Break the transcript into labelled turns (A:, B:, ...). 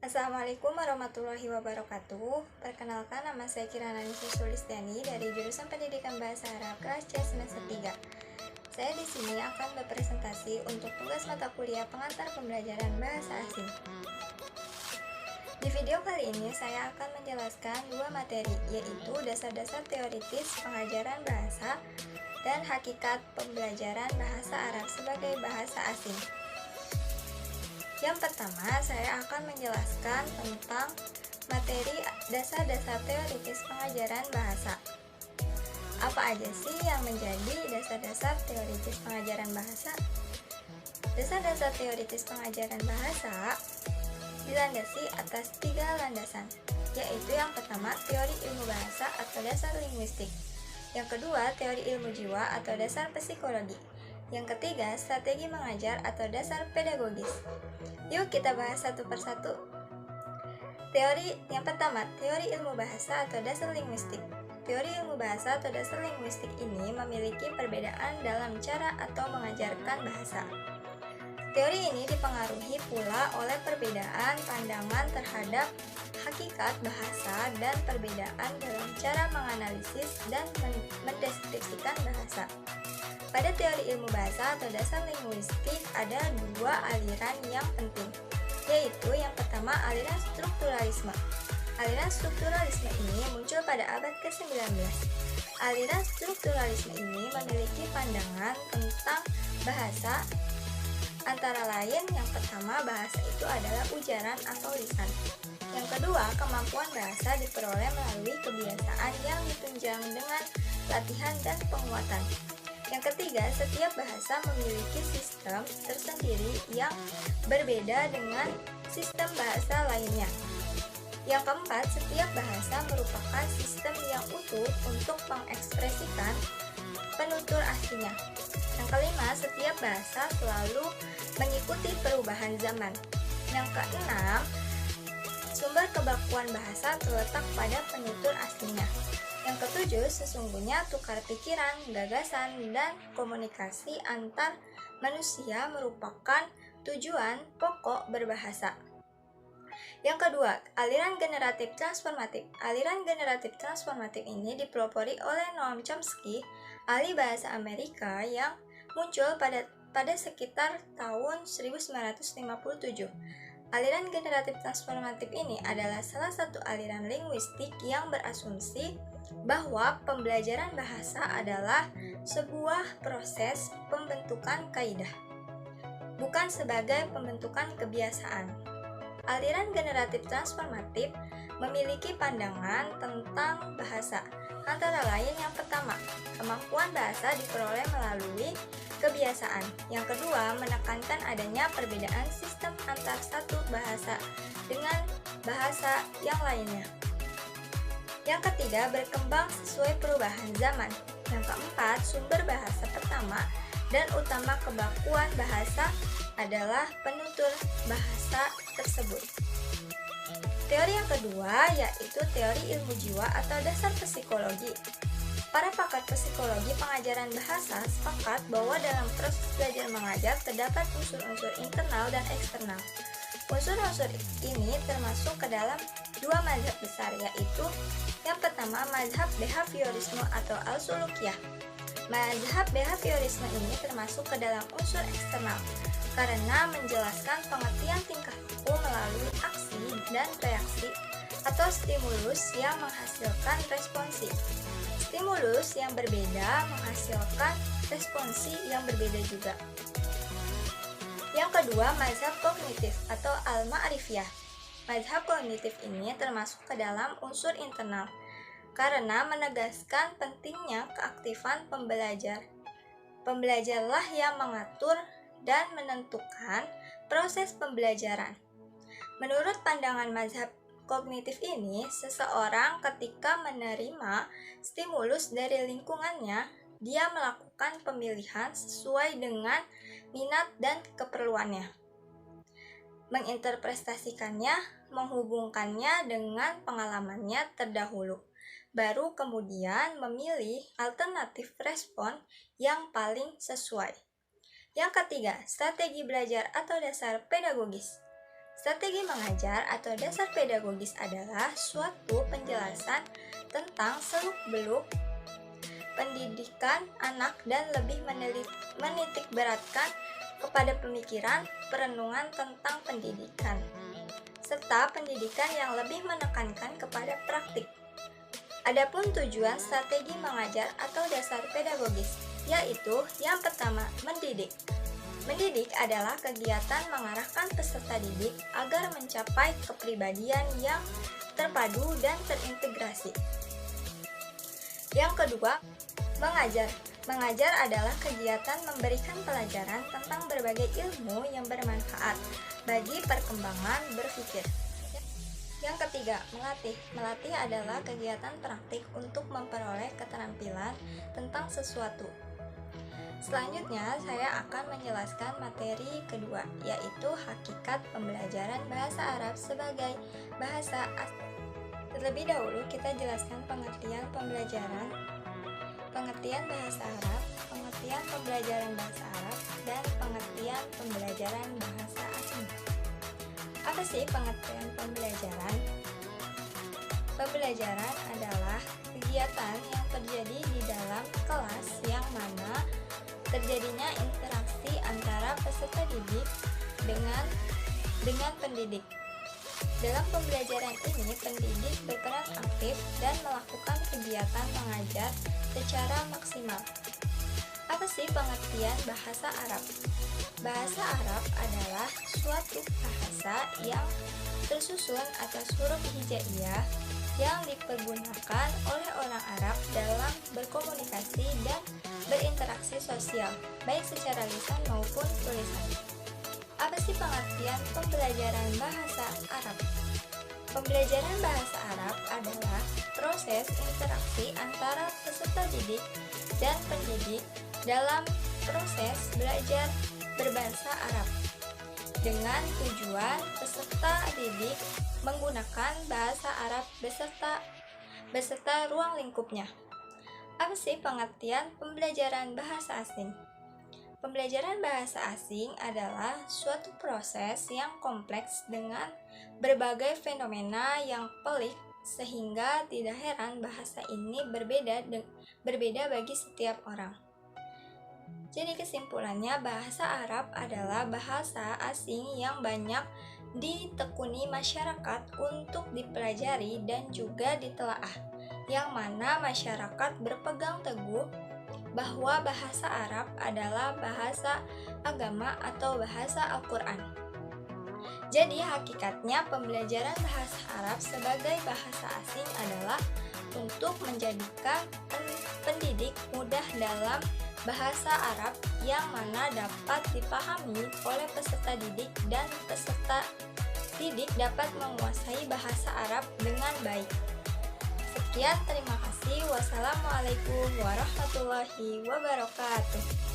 A: Assalamualaikum warahmatullahi wabarakatuh. Perkenalkan, nama saya Kirana Nisha Sulistiani dari jurusan Pendidikan Bahasa Arab kelas C semester 3. Saya di sini akan berpresentasi untuk tugas mata kuliah pengantar pembelajaran bahasa asing. Di video kali ini saya akan menjelaskan dua materi, yaitu dasar-dasar teoritis pengajaran bahasa dan hakikat pembelajaran bahasa Arab sebagai bahasa asing. Yang pertama, saya akan menjelaskan tentang materi dasar-dasar teoritis pengajaran bahasa. Apa aja sih yang menjadi dasar-dasar teoritis pengajaran bahasa? Dasar-dasar teoritis pengajaran bahasa dilandasi atas 3 landasan, yaitu yang pertama, teori ilmu bahasa atau dasar linguistik. Yang kedua, teori ilmu jiwa atau dasar psikologi. Yang ketiga, strategi mengajar atau dasar pedagogis. Yuk kita bahas satu persatu. Teori yang pertama, teori ilmu bahasa atau dasar linguistik. Teori ilmu bahasa atau dasar linguistik ini memiliki perbedaan dalam cara atau mengajarkan bahasa. Teori ini dipengaruhi pula oleh perbedaan pandangan terhadap hakikat bahasa dan perbedaan dalam cara menganalisis dan mendeskripsikan bahasa. Pada teori ilmu bahasa atau dasar linguistik ada dua aliran yang penting, yaitu yang pertama aliran strukturalisme. Aliran strukturalisme ini muncul pada abad ke-19. Aliran strukturalisme ini memiliki pandangan tentang bahasa, antara lain yang pertama, bahasa itu adalah ujaran atau lisan. Yang kedua, kemampuan bahasa diperoleh melalui kebiasaan yang ditunjang dengan latihan dan penguatan. Yang ketiga, setiap bahasa memiliki sistem tersendiri yang berbeda dengan sistem bahasa lainnya. Yang keempat, setiap bahasa merupakan sistem yang utuh untuk mengekspresikan penutur aslinya. Yang kelima, setiap bahasa selalu mengikuti perubahan zaman. Yang keenam, sumber kebakuan bahasa terletak pada penutur aslinya. Yang ketujuh, sesungguhnya tukar pikiran, gagasan, dan komunikasi antar manusia merupakan tujuan pokok berbahasa. Yang kedua, aliran generatif transformatif. Aliran generatif transformatif ini dipelopori oleh Noam Chomsky, ahli bahasa Amerika yang muncul pada sekitar tahun 1957. Aliran generatif transformatif ini adalah salah satu aliran linguistik yang berasumsi bahwa pembelajaran bahasa adalah sebuah proses pembentukan kaidah, bukan sebagai pembentukan kebiasaan. Aliran generatif transformatif memiliki pandangan tentang bahasa, antara lain yang pertama, kemampuan bahasa diperoleh melalui kebiasaan. Yang kedua, menekankan adanya perbedaan sistem antar satu bahasa dengan bahasa yang lainnya. Yang ketiga, berkembang sesuai perubahan zaman. Yang keempat, sumber bahasa pertama dan utama kebakuan bahasa adalah penutur bahasa tersebut. Teori yang kedua yaitu teori ilmu jiwa atau dasar psikologi. Para pakar psikologi pengajaran bahasa sepakat bahwa dalam proses belajar mengajar terdapat unsur-unsur internal dan eksternal. Unsur-unsur ini termasuk ke dalam dua mazhab besar, yaitu yang pertama mazhab behaviorisme atau al-sulukiyah. Mazhab behaviorisme ini termasuk ke dalam unsur eksternal karena menjelaskan pengertian tingkah laku melalui aksi dan reaksi atau stimulus yang menghasilkan responsi. Stimulus yang berbeda menghasilkan responsi yang berbeda juga. Yang kedua, mazhab kognitif atau al-ma'rifiyah. Mazhab kognitif ini termasuk ke dalam unsur internal karena menegaskan pentingnya keaktifan pembelajar. Pembelajarlah yang mengatur dan menentukan proses pembelajaran. Menurut pandangan mazhab kognitif ini, seseorang ketika menerima stimulus dari lingkungannya, dia melakukan pemilihan sesuai dengan minat dan keperluannya, menginterpretasikannya, menghubungkannya dengan pengalamannya terdahulu, baru kemudian memilih alternatif respon yang paling sesuai. Yang ketiga, strategi belajar atau dasar pedagogis. Strategi mengajar atau dasar pedagogis adalah suatu penjelasan tentang seluk-beluk pendidikan anak dan lebih menitik beratkan kepada pemikiran, perenungan tentang pendidikan, serta pendidikan yang lebih menekankan kepada praktik. Adapun tujuan strategi mengajar atau dasar pedagogis, yaitu yang pertama, mendidik. Mendidik adalah kegiatan mengarahkan peserta didik agar mencapai kepribadian yang terpadu dan terintegrasi. Yang kedua, mengajar. Mengajar adalah kegiatan memberikan pelajaran tentang berbagai ilmu yang bermanfaat bagi perkembangan berpikir. Yang ketiga, melatih. Melatih adalah kegiatan praktik untuk memperoleh keterampilan tentang sesuatu. Selanjutnya, saya akan menjelaskan materi kedua, yaitu hakikat pembelajaran bahasa Arab sebagai bahasa asing. Terlebih dahulu, kita jelaskan pengertian pembelajaran, pengertian bahasa Arab, pengertian pembelajaran bahasa Arab, dan pengertian pembelajaran bahasa asing. Apa sih pengertian pembelajaran? Pembelajaran adalah kegiatan yang terjadi di dalam kelas yang mana terjadinya interaksi antara peserta didik dengan pendidik. Dalam pembelajaran ini, pendidik berperan aktif dan melakukan kegiatan mengajar secara maksimal. Apa sih pengertian bahasa Arab? Bahasa Arab adalah suatu bahasa yang tersusun atas huruf hijaiyah yang dipergunakan oleh orang Arab dalam berkomunikasi dan berinteraksi sosial, baik secara lisan maupun tulisan. Apa sih pengertian pembelajaran bahasa Arab? Pembelajaran bahasa Arab adalah proses interaksi antara peserta didik dan pendidik dalam proses belajar berbahasa Arab dengan tujuan peserta didik menggunakan bahasa Arab beserta ruang lingkupnya. Apa sih pengertian pembelajaran bahasa asing? Pembelajaran bahasa asing adalah suatu proses yang kompleks dengan berbagai fenomena yang pelik sehingga tidak heran bahasa ini berbeda bagi setiap orang. Jadi kesimpulannya, bahasa Arab adalah bahasa asing yang banyak ditekuni masyarakat untuk dipelajari dan juga ditelaah, yang mana masyarakat berpegang teguh bahwa bahasa Arab adalah bahasa agama atau bahasa Al-Quran. Jadi hakikatnya pembelajaran bahasa Arab sebagai bahasa asing adalah untuk menjadikan pendidik mudah dalam bahasa Arab yang mana dapat dipahami oleh peserta didik dan peserta didik dapat menguasai bahasa Arab dengan baik. Sekian, terima kasih. Wassalamualaikum warahmatullahi wabarakatuh.